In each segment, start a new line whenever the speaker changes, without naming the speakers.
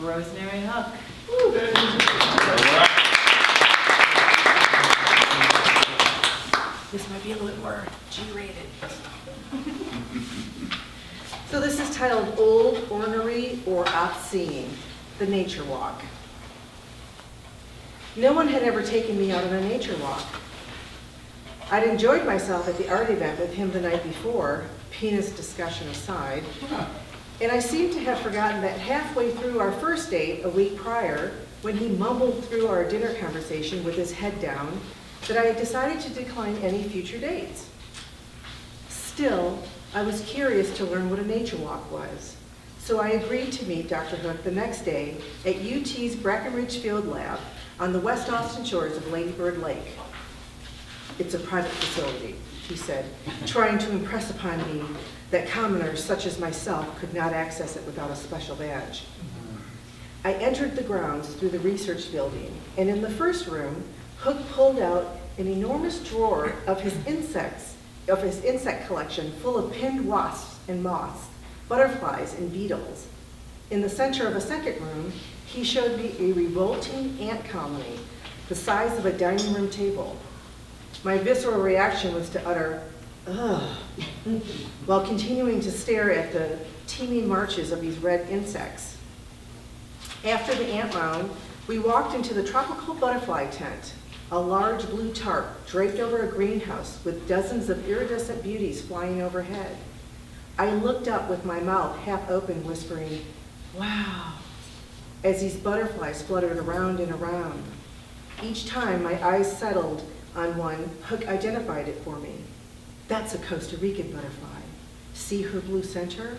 Rosemary Hook.
This might be a little bit more G-rated. So this is titled Old, Ornery, or Obscene, the Nature Walk. No one had ever taken me out on a nature walk. I'd enjoyed myself at the art event with him the night before, penis discussion aside, and I seemed to have forgotten that halfway through our first date a week prior, when he mumbled through our dinner conversation with his head down, that I had decided to decline any future dates. Still, I was curious to learn what a nature walk was, so I agreed to meet Dr. Hook the next day at UT's Breckenridge Field Lab on the West Austin shores of Lady Bird Lake. It's a private facility, he said, trying to impress upon me that commoners such as myself could not access it without a special badge. I entered the grounds through the research building, and in the first room, Hook pulled out an enormous drawer of his insect collection full of pinned wasps and moths, butterflies and beetles. In the center of a second room, he showed me a revolting ant colony the size of a dining room table. My visceral reaction was to utter, ugh, while continuing to stare at the teeming marches of these red insects. After the ant mound, we walked into the tropical butterfly tent, a large blue tarp draped over a greenhouse with dozens of iridescent beauties flying overhead. I looked up with my mouth half open, whispering, wow, as these butterflies fluttered around and around. Each time my eyes settled on one, Hook identified it for me. That's a Costa Rican butterfly. See her blue center?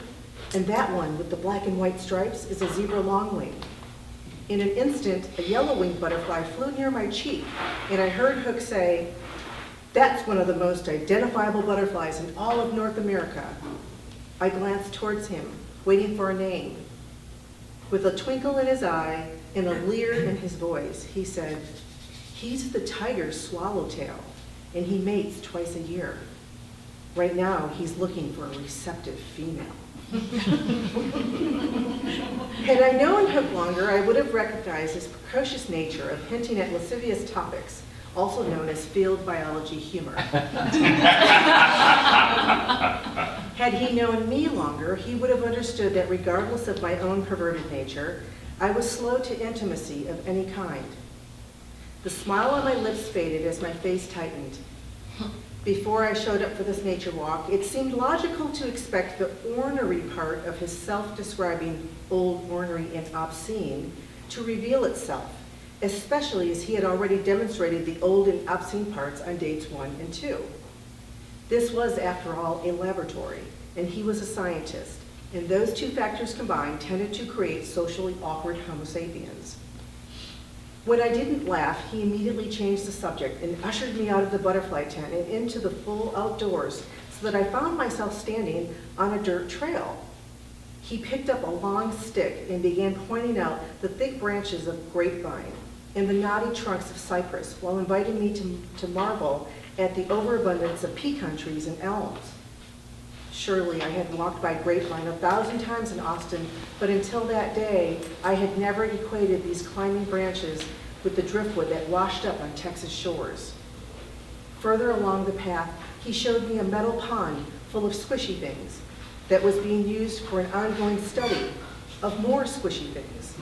And that one with the black and white stripes is a zebra longwing. In an instant, a yellow-winged butterfly flew near my cheek, and I heard Hook say, that's one of the most identifiable butterflies in all of North America. I glanced towards him, waiting for a name. With a twinkle in his eye and a leer in his voice, he said, he's the tiger swallowtail, and he mates twice a year. Right now, he's looking for a receptive female. Had I known Hook longer, I would have recognized his precocious nature of hinting at lascivious topics, also known as field biology humor. Had he known me longer, he would have understood that regardless of my own perverted nature, I was slow to intimacy of any kind. The smile on my lips faded as my face tightened. Before I showed up for this nature walk, it seemed logical to expect the ornery part of his self-describing old, ornery, and obscene to reveal itself, especially as he had already demonstrated the old and obscene parts on dates 1 and 2. This was, after all, a laboratory, and he was a scientist, and those two factors combined tended to create socially awkward Homo sapiens. When I didn't laugh, he immediately changed the subject and ushered me out of the butterfly tent and into the full outdoors so that I found myself standing on a dirt trail. He picked up a long stick and began pointing out the thick branches of grapevine and the knotty trunks of cypress while inviting me to marvel at the overabundance of pecan trees and elms. Surely I had walked by grapevine 1,000 times in Austin, but until that day, I had never equated these climbing branches with the driftwood that washed up on Texas shores. Further along the path, he showed me a metal pond full of squishy things that was being used for an ongoing study of more squishy things.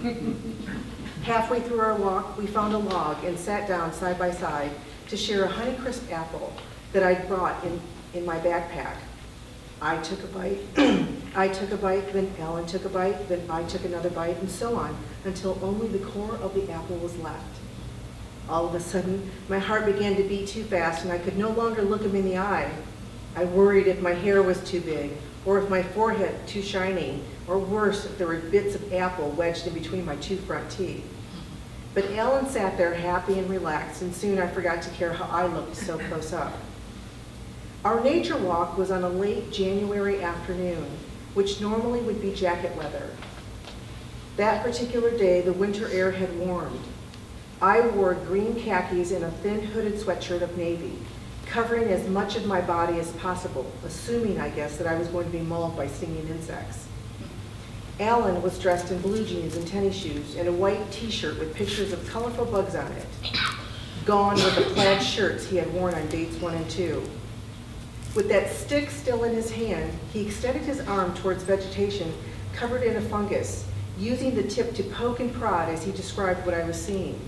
Halfway through our walk, we found a log and sat down side by side to share a Honeycrisp apple that I'd brought in my backpack. I took a bite, I took a bite, then Ellen took a bite, then I took another bite, and so on, until only the core of the apple was left. All of a sudden, my heart began to beat too fast, and I could no longer look him in the eye. I worried if my hair was too big, or if my forehead too shiny, or worse, if there were bits of apple wedged in between my two front teeth. But Ellen sat there happy and relaxed, and soon I forgot to care how I looked so close up. Our nature walk was on a late January afternoon, which normally would be jacket weather. That particular day, the winter air had warmed. I wore green khakis and a thin hooded sweatshirt of navy, covering as much of my body as possible, assuming, I guess, that I was going to be mauled by stinging insects. Alan was dressed in blue jeans and tennis shoes and a white t-shirt with pictures of colorful bugs on it. Gone were the plaid shirts he had worn on dates 1 and 2. With that stick still in his hand, he extended his arm towards vegetation covered in a fungus, using the tip to poke and prod as he described what I was seeing.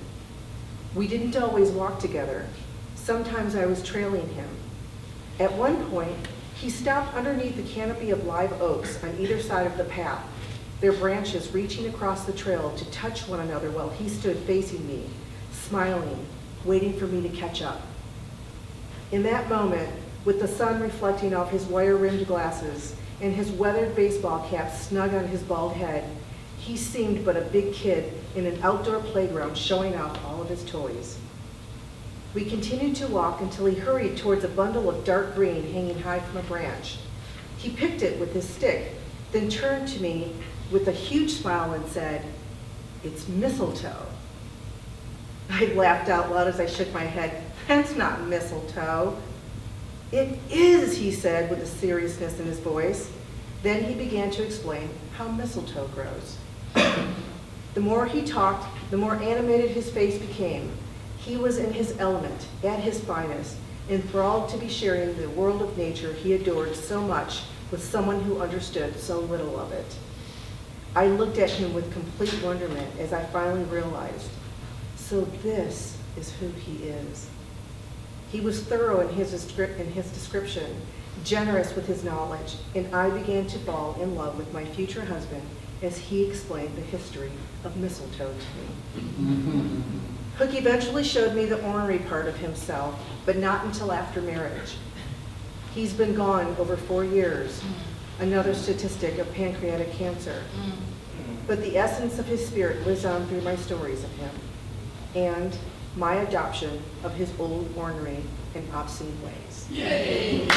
We didn't always walk together. Sometimes I was trailing him. At one point, he stopped underneath the canopy of live oaks on either side of the path, their branches reaching across the trail to touch one another while he stood facing me, smiling, waiting for me to catch up. In that moment, with the sun reflecting off his wire-rimmed glasses and his weathered baseball cap snug on his bald head, he seemed but a big kid in an outdoor playground showing off all of his toys. We continued to walk until he hurried towards a bundle of dark green hanging high from a branch. He picked it with his stick, then turned to me with a huge smile and said, "It's mistletoe." I laughed out loud as I shook my head. "That's not mistletoe." "It is," he said with a seriousness in his voice. Then he began to explain how mistletoe grows. The more he talked, the more animated his face became. He was in his element, at his finest, enthralled to be sharing the world of nature he adored so much with someone who understood so little of it. I looked at him with complete wonderment as I finally realized, so this is who he is. He was thorough in his description, generous with his knowledge, and I began to fall in love with my future husband as he explained the history of mistletoe to me. Hook eventually showed me the ornery part of himself, but not until after marriage. He's been gone over 4 years, another statistic of pancreatic cancer. But the essence of his spirit lives on through my stories of him and my adoption of his old ornery and obscene ways.
Yay!